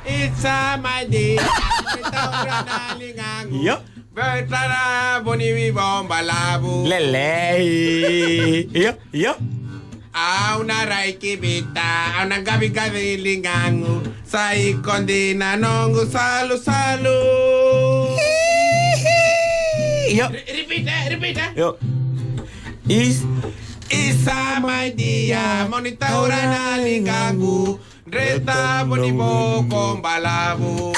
Isa my Yo. Bertara boniwi bombalabu. Lele. Yo. Au na raiki bita, au na gabi gabi lingangu. Sai kondina nongu salu. Yo. Repeat. Yo. Isa my dia, monitaura na lingangu. Reta bonibo bombalabu.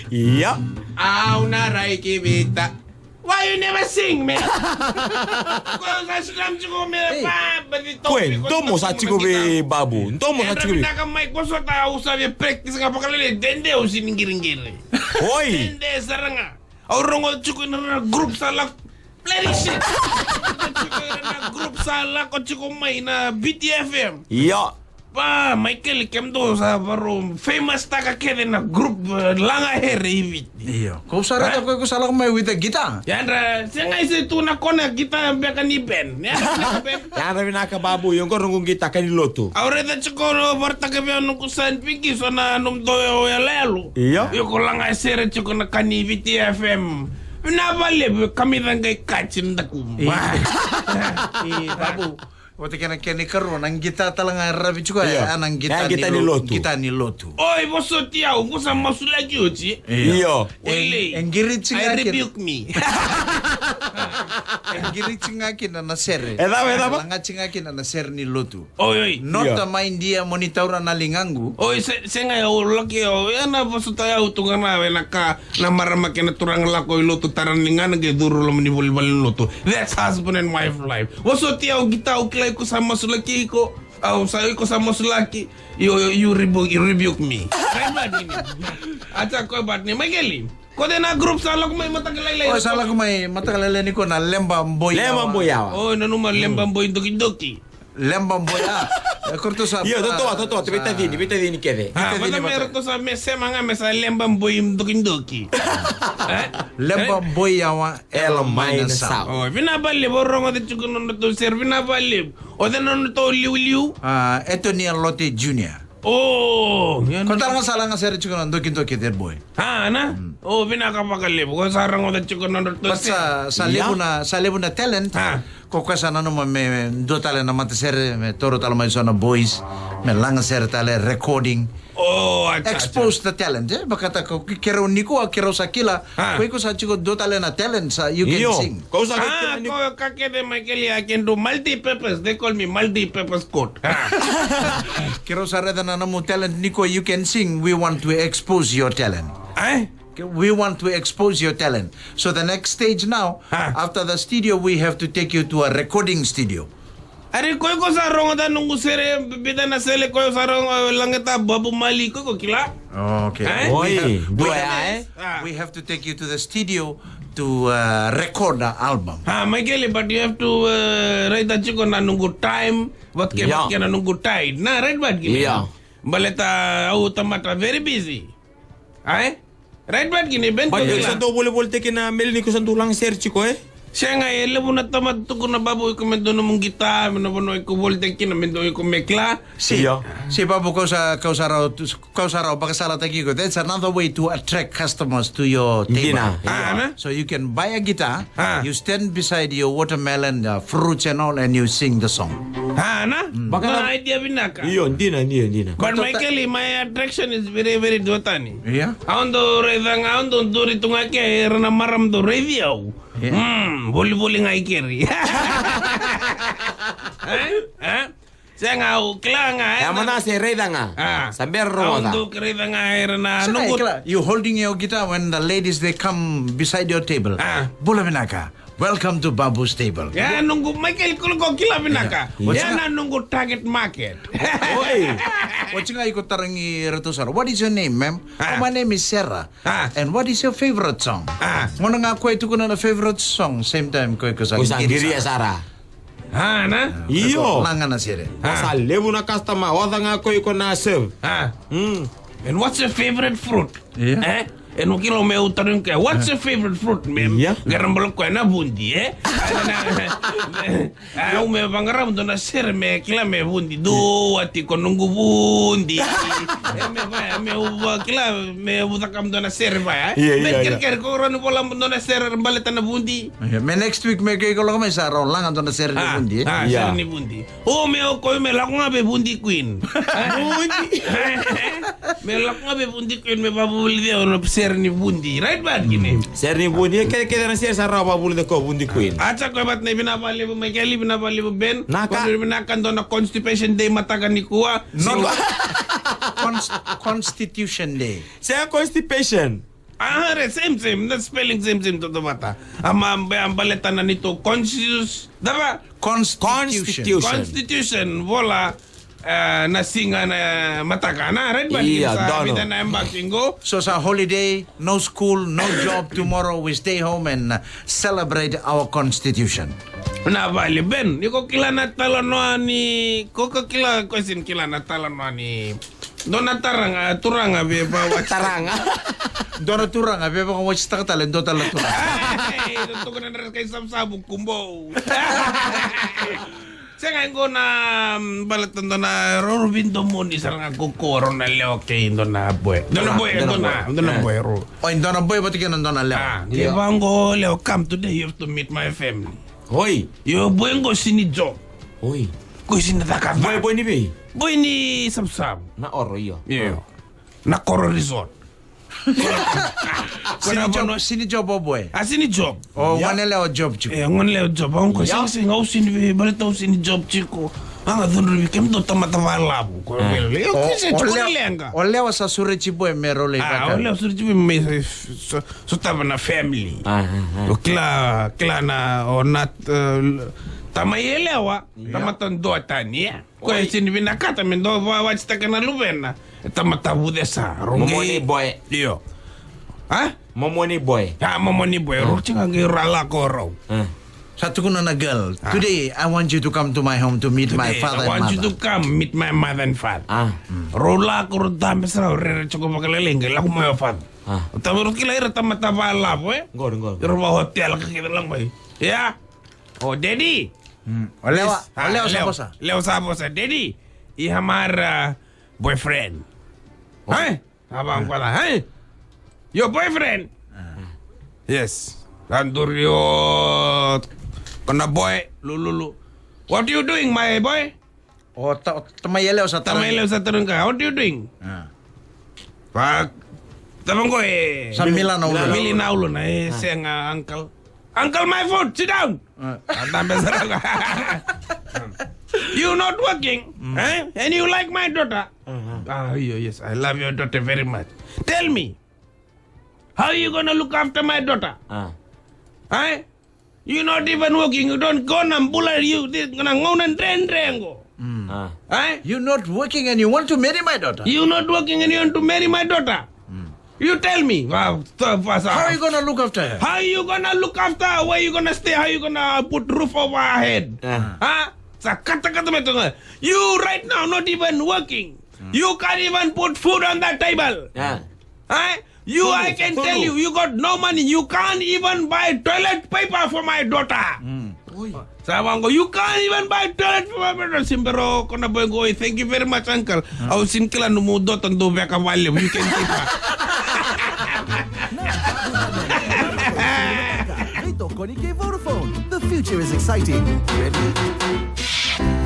Yo. Au na raiki bita. Why you never sing, man? Kau sulam cukup mereka, Kuen, tomo sa chico be babu. Tomo sa chico be. Nak mic kau tahu usah practice ngapa kali dende usin ngiring. Oi. Dende seranga. Orang cukup na grup salah playlist. Cukup na grup salah kau cukup main na BTFM. Yo. Pa, Michael Kemdo sa baru famous taka kede na group langa herivit. Iyo. Kau sarap aku salah mai with the guitar. Yandra, siya nga isa ito na kona kita beka ni Ben. Yan rin naka babu yung korong kita kaniloto. Aure da chukoro barta ka biya nung kusan pigi so na nung doyo ya lelo. Iyo. Yo ko lang ay sere chuko na kanivit FM. Nabali kami lang kay kachin da kuma. Babu. Waktu kena karon ang gita talaga rabi juga Iya. anang Yang gita kita niloto. Kita niloto. Oy, boso tiyaw, kung sa masulagi uchi. Iyo. Oy, Ang girit I singakin. rebuke me. Ang girit singakin na ser. Edapa? Ang singakin na ser niloto. Oy. Nota main dia monitor na lingangu. Oy, se nga laki o. Yana boso tayo utungan na na marama kena turang lako iluto taranlingan nageduro lo manibulbal luto. That's husband and wife life. Boso tiyaw kita uklay ko sa masulaki ko. Sabi ko sa masulaki, you rebuke me. Kaya ba din? At ako ba din? Magaling. Kode na group sa ko may matagalay. Oh, salah ko may matagalala ni ko na lembang boy. Lemon boyawa. Oh, nanuman lembang boy doki-doki. Lembang boy Kurto sa. Iyo, totoo. Bita dini kede. Mata meron to sa mesa mga mesa lembang boy doki-doki. Lembang boy yawa El Mainasau. Oh, binabali borong at chukunon na to sir, binabali. O danon to liu-liu. Ito ni Lotte Junior. Oh, yan. Kung talagang salah nga sir chukunon doki dead boy. Ha, na? Oh, binakapakalib. Kung sarang ko na chukunon to But sa level na talent. Kung sana naman may do talent naman ser may toro talo may na boys, may lang ser tale recording. Oh, Expose the talent. Baka ta ko kiro niko kiro sa kila. Kung sa chiko do talent na talent sa you can sing. Kau sa ko kakede Michael, I can do multi-purpose. They call me multi-purpose coat. Kiro sa reda na mo talent niko you can sing. We want to expose your talent. We want to expose your talent. So the next stage now, after the studio, we have to take you to a recording studio. Ari ko sarong da nung sere bida na sele ko sarong langeta babu mali ko kila. Okay. We have to take you to the studio to record the album. Michael, but you have to write that you na nunggu time, what ke na nunggu tide. Na right bad gini. Yeah. Baleta automata very busy. Right bad gini ben ko Ba't yung kila. santo boleh tekin na melini ko santo lang sir chiko Siya nga lebo na tamad to ko na baboy ko mendo mong gita, menoy ko volte kin mendo ko mekla. Si Babu kau sa raw baka sala tagi ko. That's another way to attract customers to your table. So you can buy a guitar, you stand beside your watermelon, fruits and all, and you sing the song. Baka na idea binaka. Iyo, hindi na. But Michael, my attraction is very very dotani. Yeah. Aondo duri tunga ke na maram do radio. Boli nga ikiri. Saya nga ukla nga. Yang mana si Reda nga? Sambil roda. Aondo kreda nga na You holding your guitar when the ladies they come beside your table. Bola binaka. Welcome to Babu's table. Ya nunggu Michael ko kila binaka. Ya na nunggu target market. Oi. Watching nga ikot tarangi retusar. What is your name, ma'am? My name is Sarah. And what is your favorite song? Muna nga ko ito ko na favorite song. Same time ko sa Diri ya Sarah. Na? Iyo. Langan na sire. Masa lebu na customer. Wada nga ko na serve. And what's your favorite fruit? no kilo me utarun ka. What's your favorite fruit, ma'am? Yeah. Garam balok ko na bundi, eh? Me bangaram do na ser me kila me bundi do ati ko nungu bundi. Me uba kila me utakam do na ser ba, eh? Ker ko ron bolam do na ser baleta na bundi. Me next week me kay ko lang may sa raw lang andon na ser ni bundi. Ser ni bundi. Me ko me lak nga be bundi queen. Bundi. Me lak nga be bundi queen me babuli dia no ser ni bundi. Right bad gini. Ser ni bundi kaya na ser sa raw babuli de ko bundi queen. Acha ko bat na binabali mo may kali binabali mo ben. Naka. Kung binakan do na constipation day matagan ni kuha. Constitution Day. Sa constipation. Same. The spelling same to the mata. Ang baleta na nito diba? Constitution. Wala nasinga na mataga na. Right ba? Sa vida na embarkingo. So sa holiday, no school, no job. Tomorrow we stay home and celebrate our Constitution. Nabali ben. Ko kila na talanoa ni. Ko kila question kila na talanoa ni. Dona turanga be bawa Taranga. Dona turanga be bawa watch ta talen do tala turanga. Ito ko na kay sabsabog kumbo. Saya ngo na balatan do na Robin Domoni sarang ako koro na leo kay do na boy. Do na boy ro. O dona boy pati kan dona leo. Di bango leo come today you have to meet my family. Hoy. Yo boy ngo sini job. Hoy. Ko sini taka. Boy ni be. Boy ni sabsab. Na oro yo. Yo. Na Koro Resort. Sini job boy. Sini job. O wane leo job chico. Ngon leo job. Ang ko sing au sini balita au sini job chico. Ang adun ri kem do tamatava labo. Ko leo kise chico lenga. O leo sa sure chibo e mero le o leo sure chibo me so tava na family. O kla na o nat tamayelewa tamatan do tania. Ko sini binakata men do wachta kana lubena. Tamatabude sa rongi. Momoni boy. Iyo. Momoni boy. Momoni boy. Rucing ang rala koro. Satu kuna na girl. Today I want you to come to my home to meet my father and mother. I want you to come meet my mother and father. Rola ko dame sa rere choko makaleleng la ko my father. Tamurut kila ira tamataba la boy. Ngor. Rumah hotel ka kita lang boy. Ya. Oh daddy. Leo sa Leo sa daddy. Y hamara boyfriend. Abang pala, your boyfriend? Yes. Randurio kena boy, lulu. What you doing, my boy? O tamayeleo sa turun ka. What you doing? Pak, tabang ko Sa Milanaulo. Milanaulo na siya nga uncle. Uncle, my food, sit down. You not working, and you like my daughter. Yes, I love your daughter very much. Tell me, how are you gonna look after my daughter? You not even working. You don't go and bully you. Gonna go and go. You not working and you want to marry my daughter? You not working and you want to marry my daughter? You tell me. How are you gonna look after her? How are you gonna look after her? Where you gonna stay? How you gonna put roof over her head? You right now not even working. You can't even put food on the table. I can tell you, you got no money. You can't even buy toilet paper for my daughter. Sabango, you can't even buy toilet paper for my daughter. Simbero, kona boy go. Thank you very much, uncle. I'll sing kila numudot and do back a volume. You can keep her. Rito Koike Vodafone. The future is exciting. Ready?